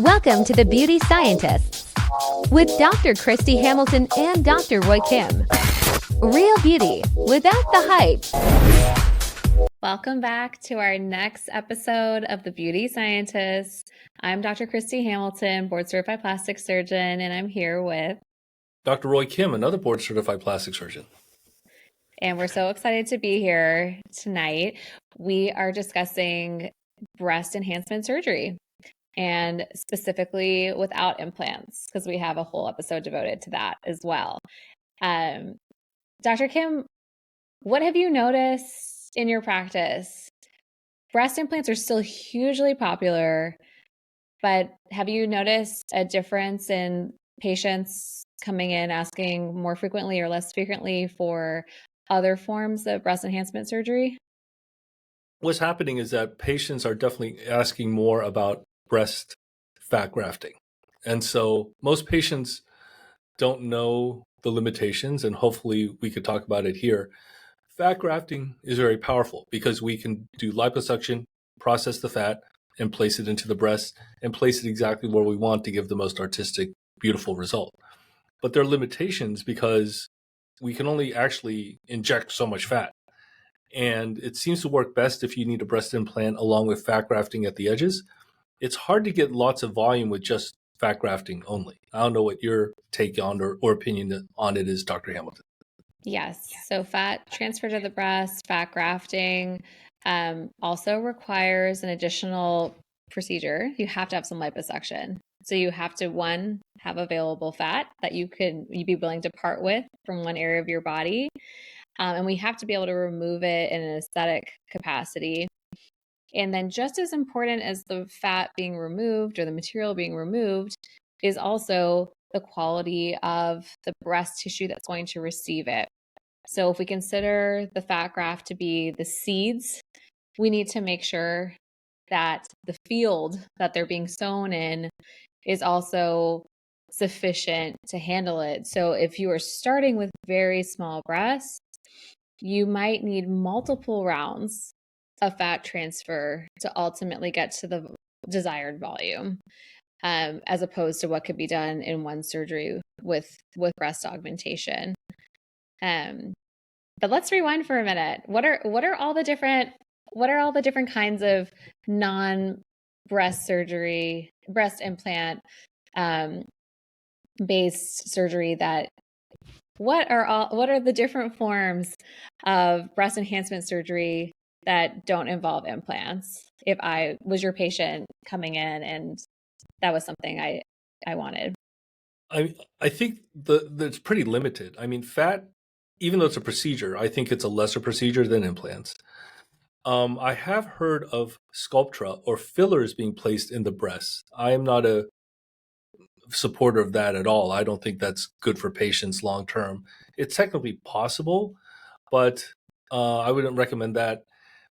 Welcome to the Beauty Scientists with Dr. Kristy Hamilton and Dr. Roy Kim. Real beauty without the hype. Welcome back to our next episode of the Beauty Scientists. I'm Dr. Kristy Hamilton, board certified plastic surgeon, and I'm here with Dr. Roy Kim, another board certified plastic surgeon. And we're so excited to be here tonight. We are discussing breast enhancement surgery, and specifically without implants, because we have a whole episode devoted to that as well. Dr. Kim, what have you noticed in your practice? Breast implants are still hugely popular, but have you noticed a difference in patients coming in asking more frequently or less frequently for other forms of breast enhancement surgery? What's happening is that patients are definitely asking more about breast fat grafting. And so most patients don't know the limitations, and hopefully we could talk about it here. Fat grafting is very powerful because we can do liposuction, process the fat, and place it into the breast and place it exactly where we want to give the most artistic, beautiful result. But there are limitations because we can only actually inject so much fat. And it seems to work best if you need a breast implant along with fat grafting at the edges. It's hard to get lots of volume with just fat grafting only. I don't know what your take on or opinion on it is, Dr. Hamilton. Yes. So fat transfer to the breast, fat grafting also requires an additional procedure. You have to have some liposuction. So you have to, one, have available fat that you'd be willing to part with from one area of your body. And we have to be able to remove it in an aesthetic capacity. And then just as important as the fat being removed or the material being removed is also the quality of the breast tissue that's going to receive it. So if we consider the fat graft to be the seeds, we need to make sure that the field that they're being sown in is also sufficient to handle it. So if you are starting with very small breasts, you might need multiple rounds of fat transfer to ultimately get to the desired volume, as opposed to what could be done in one surgery with breast augmentation. But let's rewind for a minute. What are all the different kinds of non-breast surgery, breast implant based surgery what are the different forms of breast enhancement surgery that don't involve implants? If I was your patient coming in and that was something I wanted. I think that's pretty limited. I mean, fat, even though it's a procedure, I think it's a lesser procedure than implants. I have heard of Sculptra or fillers being placed in the breast. I am not a supporter of that at all. I don't think that's good for patients long term. It's technically possible, but I wouldn't recommend that.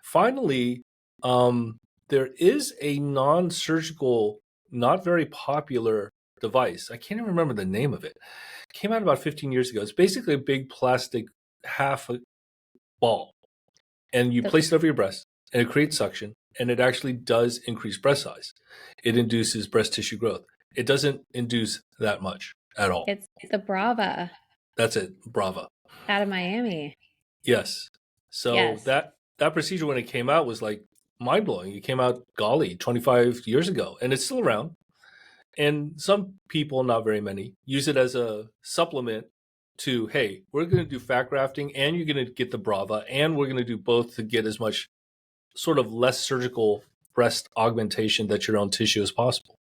Finally, there is a non-surgical, not very popular device. I can't even remember the name of it. It came out about 15 years ago. It's basically a big plastic half a ball, and you place it over your breast, and it creates suction, and it actually does increase breast size. It induces breast tissue growth. It doesn't induce that much at all. It's the Brava. That's it, Brava. Out of Miami. Yes. So Yes. that procedure when it came out was like mind-blowing. It came out, golly, 25 years ago, and it's still around. And some people, not very many, use it as a supplement to, hey, we're going to do fat grafting and you're going to get the Brava, and we're going to do both to get as much sort of less surgical breast augmentation that your own tissue as possible.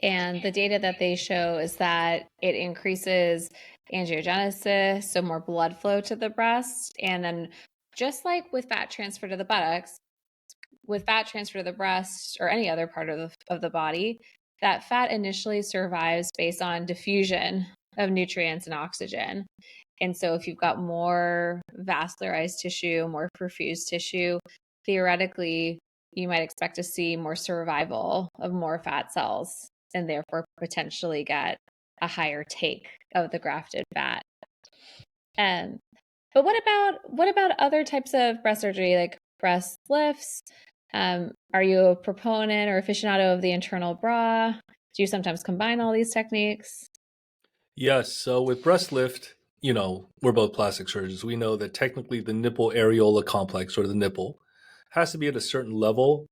And the data that they show is that it increases angiogenesis, so more blood flow to the breast. And then just like with fat transfer to the buttocks, with fat transfer to the breast or any other part of the body, that fat initially survives based on diffusion of nutrients and oxygen. And so if you've got more vascularized tissue, more perfused tissue, theoretically, you might expect to see more survival of more fat cells and therefore potentially get a higher take of the grafted fat. But what about other types of breast surgery, like breast lifts, Are you a proponent or aficionado of the internal bra? Do you sometimes combine all these techniques? Yes. So with breast lift, we're both plastic surgeons. We know that technically the nipple areola complex, or the nipple, has to be at a certain level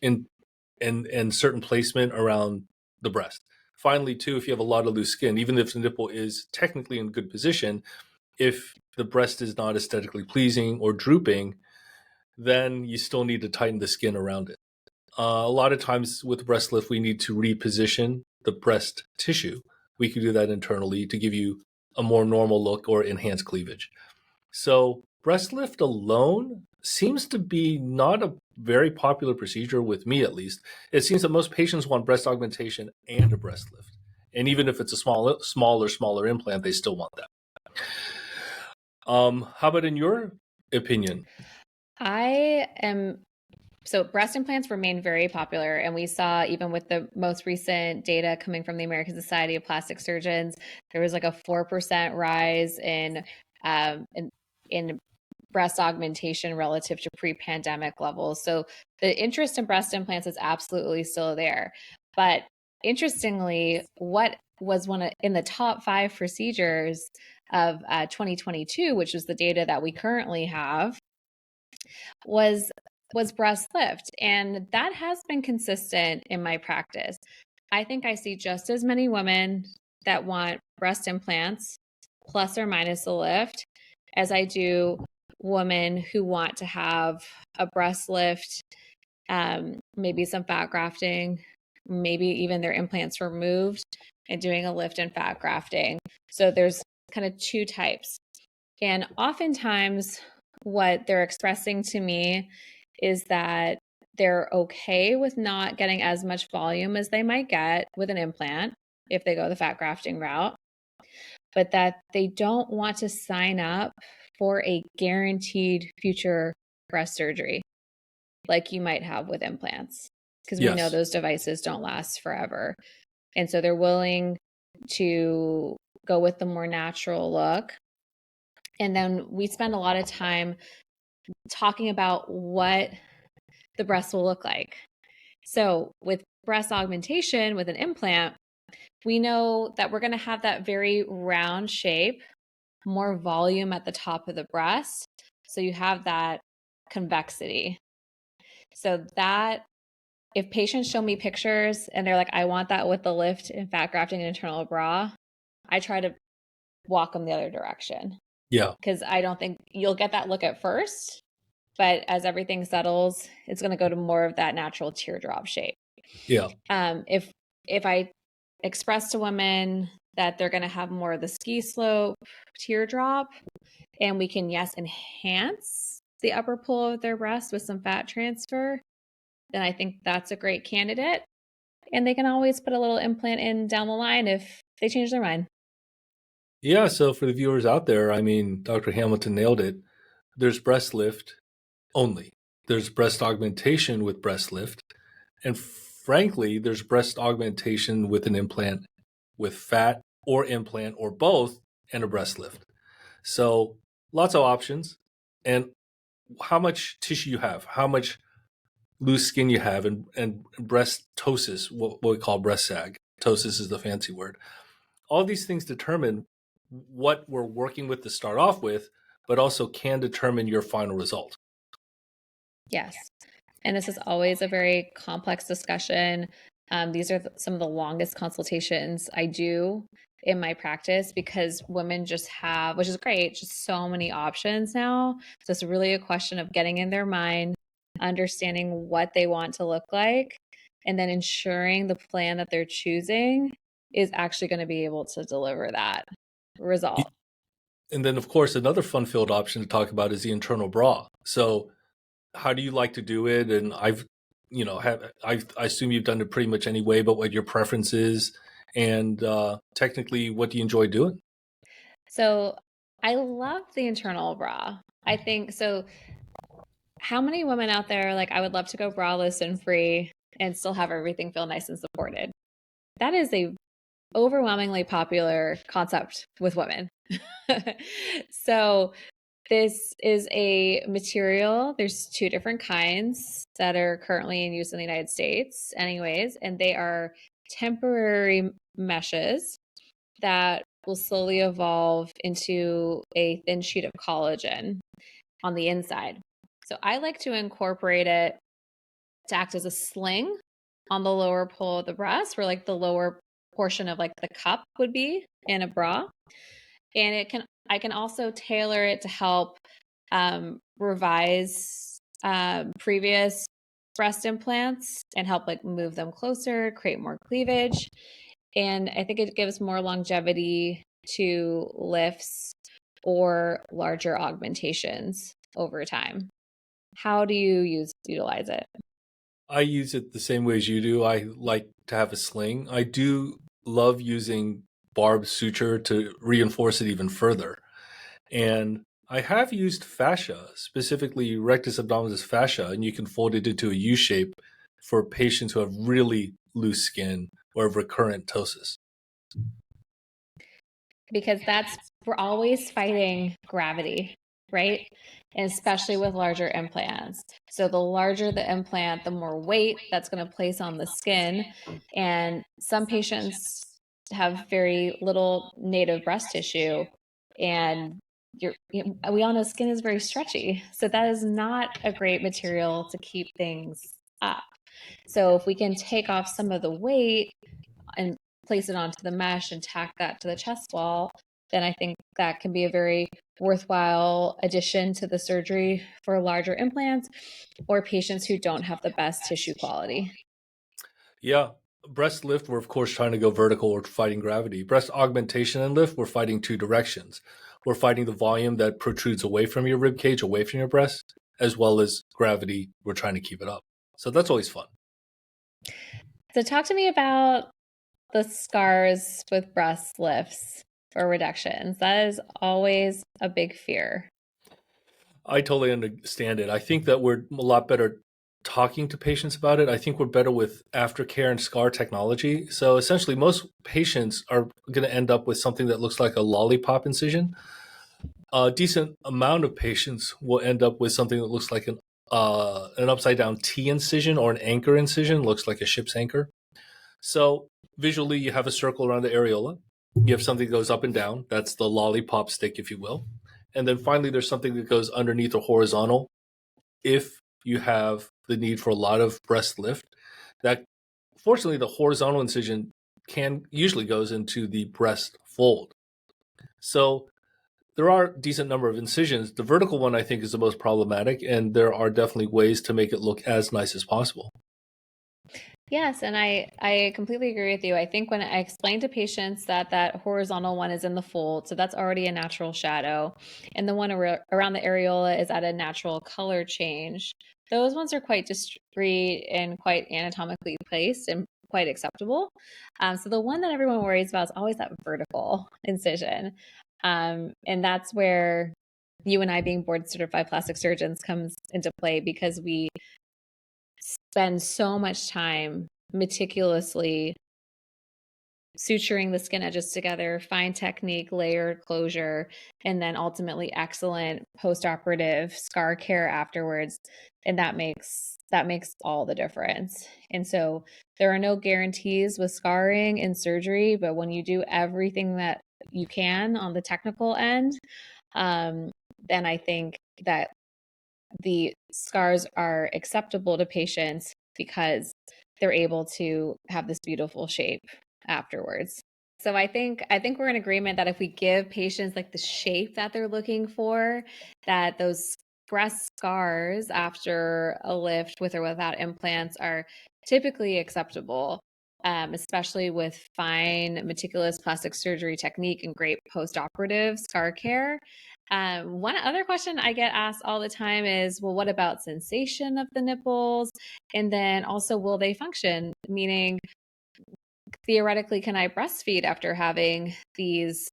in and certain placement around the breast. Finally, too, if you have a lot of loose skin, even if the nipple is technically in good position, if the breast is not aesthetically pleasing or drooping, then you still need to tighten the skin around it. A lot of times with breast lift, we need to reposition the breast tissue. We can do that internally to give you a more normal look or enhanced cleavage. So breast lift alone seems to be not a very popular procedure with me, at least. It seems that most patients want breast augmentation and a breast lift. And even if it's a smaller implant, they still want that. How about in your opinion? So breast implants remain very popular, and we saw even with the most recent data coming from the American Society of Plastic Surgeons, there was like a 4% rise in breast augmentation relative to pre-pandemic levels. So the interest in breast implants is absolutely still there. But interestingly, what was in the top 5 procedures of 2022, which is the data that we currently have, was breast lift, and that has been consistent in my practice. I think I see just as many women that want breast implants plus or minus a lift as I do women who want to have a breast lift, maybe some fat grafting, maybe even their implants removed, and doing a lift and fat grafting. So there's kind of 2 types. And oftentimes what they're expressing to me is that they're okay with not getting as much volume as they might get with an implant if they go the fat grafting route, but that they don't want to sign up for a guaranteed future breast surgery like you might have with implants, because we know Yes. those devices don't last forever. And so they're willing to go with the more natural look. And then we spend a lot of time talking about what the breast will look like. So with breast augmentation with an implant, we know that we're going to have that very round shape, more volume at the top of the breast. So you have that convexity. So that if patients show me pictures and they're like, I want that with the lift and fat grafting and internal bra, I try to walk them the other direction. Yeah. Because I don't think you'll get that look at first, but as everything settles, it's going to go to more of that natural teardrop shape. Yeah. If I express to women that they're going to have more of the ski slope teardrop, and we can enhance the upper pull of their breast with some fat transfer, then I think that's a great candidate. And they can always put a little implant in down the line if they change their mind. Yeah. So for the viewers out there, I mean, Dr. Hamilton nailed it. There's breast lift only. There's breast augmentation with breast lift. And frankly, there's breast augmentation with an implant, with fat or implant or both, and a breast lift. So lots of options. And how much tissue you have, how much loose skin you have, and breast ptosis, what we call breast sag. Ptosis is the fancy word. All these things determine what we're working with to start off with, but also can determine your final result. Yes. And this is always a very complex discussion. These are some of the longest consultations I do in my practice because women just have, which is great, just so many options now. So it's really a question of getting in their mind, understanding what they want to look like, and then ensuring the plan that they're choosing is actually going to be able to deliver that result. And then, of course, another fun-filled option to talk about is the internal bra. So how do you like to do it? And I assume you've done it pretty much anyway, but what your preference is, and technically, what do you enjoy doing? So I love the internal bra. I think so. How many women out there are like, I would love to go braless and free and still have everything feel nice and supported? That is a overwhelmingly popular concept with women. So This is a material. There's two different kinds that are currently in use in the United States, anyways, and they are temporary meshes that will slowly evolve into a thin sheet of collagen on the inside. So I like to incorporate it to act as a sling on the lower pole of the breast, where like the lower portion of like the cup would be in a bra. And I can also tailor it to help revise previous breast implants and help like move them closer, create more cleavage. And I think it gives more longevity to lifts or larger augmentations over time. How do you utilize it? I use it the same way as you do. I like to have a sling. I do love using barbed suture to reinforce it even further. And I have used fascia, specifically rectus abdominis fascia, and you can fold it into a U shape for patients who have really loose skin or recurrent ptosis. Because we're always fighting gravity, right? And especially with larger implants. So the larger the implant, the more weight that's going to place on the skin. And some patients have very little native breast tissue, and we all know skin is very stretchy. So that is not a great material to keep things up. So if we can take off some of the weight and place it onto the mesh and tack that to the chest wall, then I think that can be a very worthwhile addition to the surgery for larger implants or patients who don't have the best tissue quality. Yeah. Breast lift, we're of course trying to go vertical, we're fighting gravity. Breast augmentation and lift, we're fighting two directions. We're fighting the volume that protrudes away from your rib cage, away from your breast, as well as gravity, we're trying to keep it up. So that's always fun. So talk to me about the scars with breast lifts or reductions. That is always a big fear. I totally understand it. I think that we're a lot better talking to patients about it. I think we're better with aftercare and scar technology. So essentially, most patients are going to end up with something that looks like a lollipop incision. A decent amount of patients will end up with something that looks like an upside down T incision or an anchor incision, looks like a ship's anchor. So visually, you have a circle around the areola. You have something that goes up and down. That's the lollipop stick, if you will. And then finally, there's something that goes underneath or horizontal. If you have the need for a lot of breast lift, that fortunately, the horizontal incision usually goes into the breast fold. So there are a decent number of incisions. The vertical one, I think, is the most problematic, and there are definitely ways to make it look as nice as possible. Yes, and I completely agree with you. I think when I explain to patients that that horizontal one is in the fold, so that's already a natural shadow, and the one around the areola is at a natural color change. Those ones are quite discreet and quite anatomically placed and quite acceptable. So the one that everyone worries about is always that vertical incision, and that's where you and I, being board certified plastic surgeons, comes into play because we spend so much time meticulously suturing the skin edges together, fine technique, layered closure, and then ultimately excellent post-operative scar care afterwards. And that makes all the difference. And so there are no guarantees with scarring in surgery, but when you do everything that you can on the technical end, then I think that the scars are acceptable to patients because they're able to have this beautiful shape afterwards. So I think we're in agreement that if we give patients like the shape that they're looking for, that those breast scars after a lift with or without implants are typically acceptable, especially with fine, meticulous plastic surgery technique and great post-operative scar care. One other question I get asked all the time is, well, what about sensation of the nipples? And then also, will they function? Meaning, theoretically, can I breastfeed after having these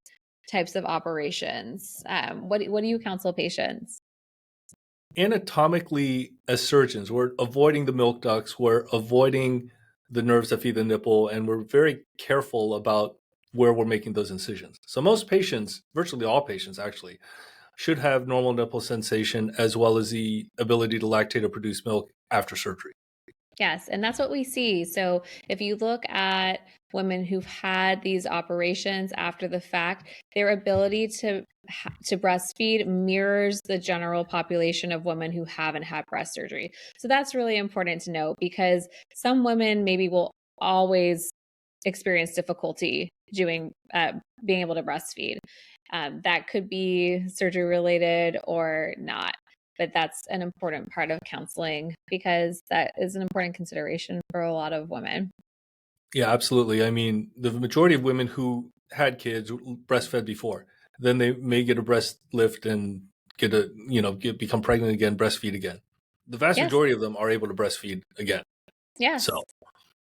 types of operations? What do you counsel patients? Anatomically, as surgeons, we're avoiding the milk ducts, we're avoiding the nerves that feed the nipple, and we're very careful about where we're making those incisions. So most patients, virtually all patients actually, should have normal nipple sensation as well as the ability to lactate or produce milk after surgery. Yes, and that's what we see. So if you look at women who've had these operations after the fact, their ability to breastfeed mirrors the general population of women who haven't had breast surgery. So that's really important to note, because some women maybe will always experience difficulty doing being able to breastfeed. That could be surgery related or not. But that's an important part of counseling, because that is an important consideration for a lot of women. Yeah, absolutely. I mean, the majority of women who had kids breastfed before, then they may get a breast lift and become pregnant again, breastfeed again. The vast Yes. majority of them are able to breastfeed again. Yes. So,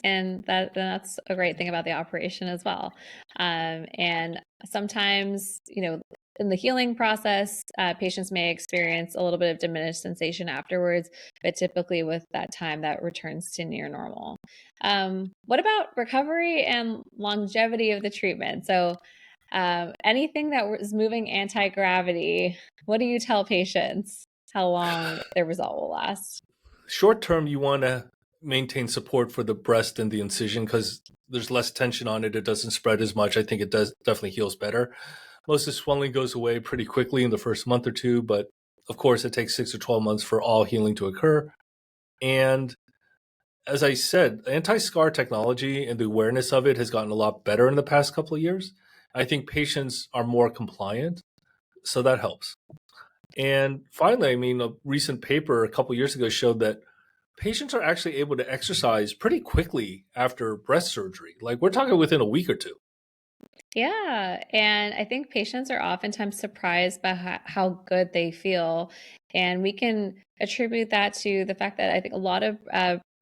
And that's a great thing about the operation as well. And sometimes, in the healing process, patients may experience a little bit of diminished sensation afterwards, but typically with that time, that returns to near normal. What about recovery and longevity of the treatment? So, anything that is moving anti-gravity, what do you tell patients how long their result will last? short term, you want to maintain support for the breast and the incision because there's less tension on it. It doesn't spread as much. I think it does definitely heals better. Most of the swelling goes away pretty quickly in the first month or two, but of course, it takes 6 or 12 months for all healing to occur. And as I said, anti-scar technology and the awareness of it has gotten a lot better in the past couple of years. I think patients are more compliant, so that helps. And finally, I mean, a recent paper a couple of years ago showed that patients are actually able to exercise pretty quickly after breast surgery. Like we're talking within a week or two. Yeah, and I think patients are oftentimes surprised by how good they feel. And we can attribute that to the fact that I think a lot of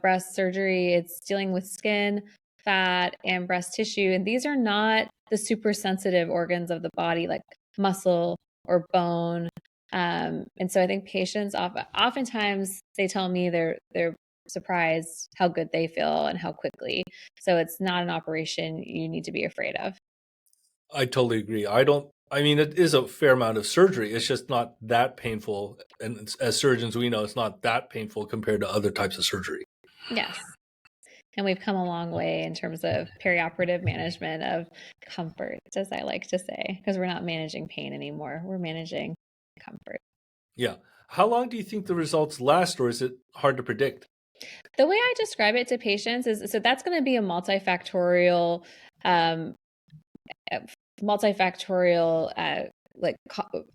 breast surgery, it's dealing with skin, fat, and breast tissue. And these are not the super sensitive organs of the body, like muscle or bone. And so I think patients oftentimes they tell me they're surprised how good they feel and how quickly. So it's not an operation you need to be afraid of. I totally agree. I mean, it is a fair amount of surgery. It's just not that painful. And as surgeons, we know it's not that painful compared to other types of surgery. Yes. And we've come a long way in terms of perioperative management of comfort, as I like to say, because we're not managing pain anymore. We're managing comfort. Yeah. How long do you think the results last, or is it hard to predict? The way I describe it to patients is, so that's going to be a um, multifactorial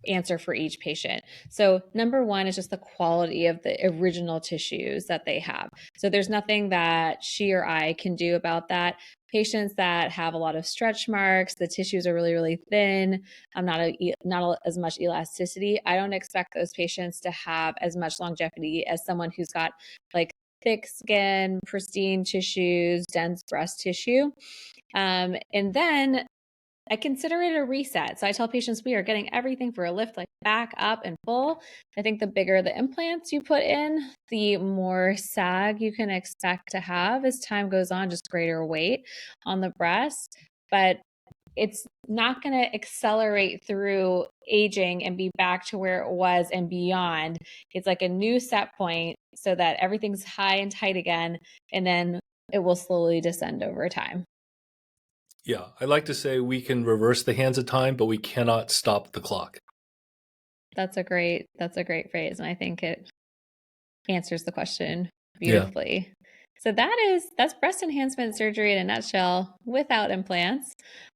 answer for each patient. So number one is just the quality of the original tissues that they have. So there's nothing that she or I can do about that. Patients that have a lot of stretch marks, the tissues are really, really thin, not as much elasticity. I don't expect those patients to have as much longevity as someone who's got like thick skin, pristine tissues, dense breast tissue. And then I consider it a reset. So I tell patients we are getting everything for a lift, like back, up, and full. I think the bigger the implants you put in, the more sag you can expect to have as time goes on, just greater weight on the breast. But it's not going to accelerate through aging and be back to where it was and beyond. It's like a new set point so that everything's high and tight again, and then it will slowly descend over time. Yeah. I like to say we can reverse the hands of time, but we cannot stop the clock. That's a great phrase, and I think it answers the question Yeah. beautifully. So that's breast enhancement surgery in a nutshell, without implants,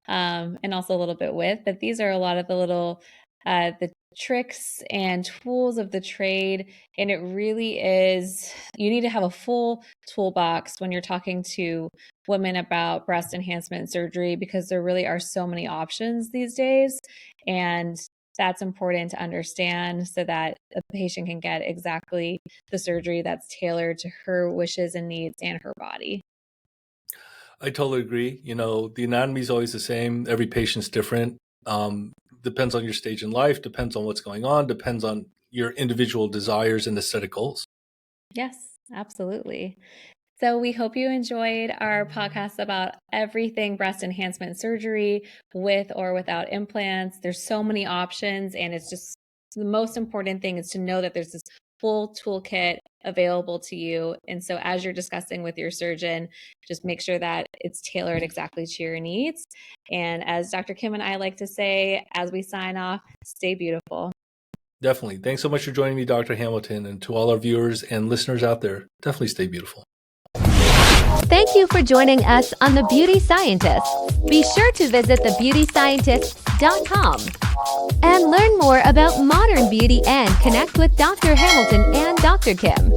and also a little bit with. But these are a lot of the tricks and tools of the trade, and it really is. You need to have a full toolbox when you're talking to women about breast enhancement surgery, because there really are so many options these days, and that's important to understand so that a patient can get exactly the surgery that's tailored to her wishes and needs and her body. I totally agree. The anatomy is always the same. Every patient's different. Depends on your stage in life, depends on what's going on, depends on your individual desires and aesthetic goals. Yes, absolutely. So we hope you enjoyed our podcast about everything breast enhancement surgery with or without implants. There's so many options, and it's just So the most important thing is to know that there's this full toolkit available to you. And so as you're discussing with your surgeon, just make sure that it's tailored exactly to your needs. And as Dr. Kim and I like to say, as we sign off, stay beautiful. Definitely. Thanks so much for joining me, Dr. Hamilton, and to all our viewers and listeners out there, definitely stay beautiful. Thank you for joining us on The Beauty Scientists. Be sure to visit thebeautyscientists.com and learn more about modern beauty and connect with Dr. Hamilton and Dr. Kim.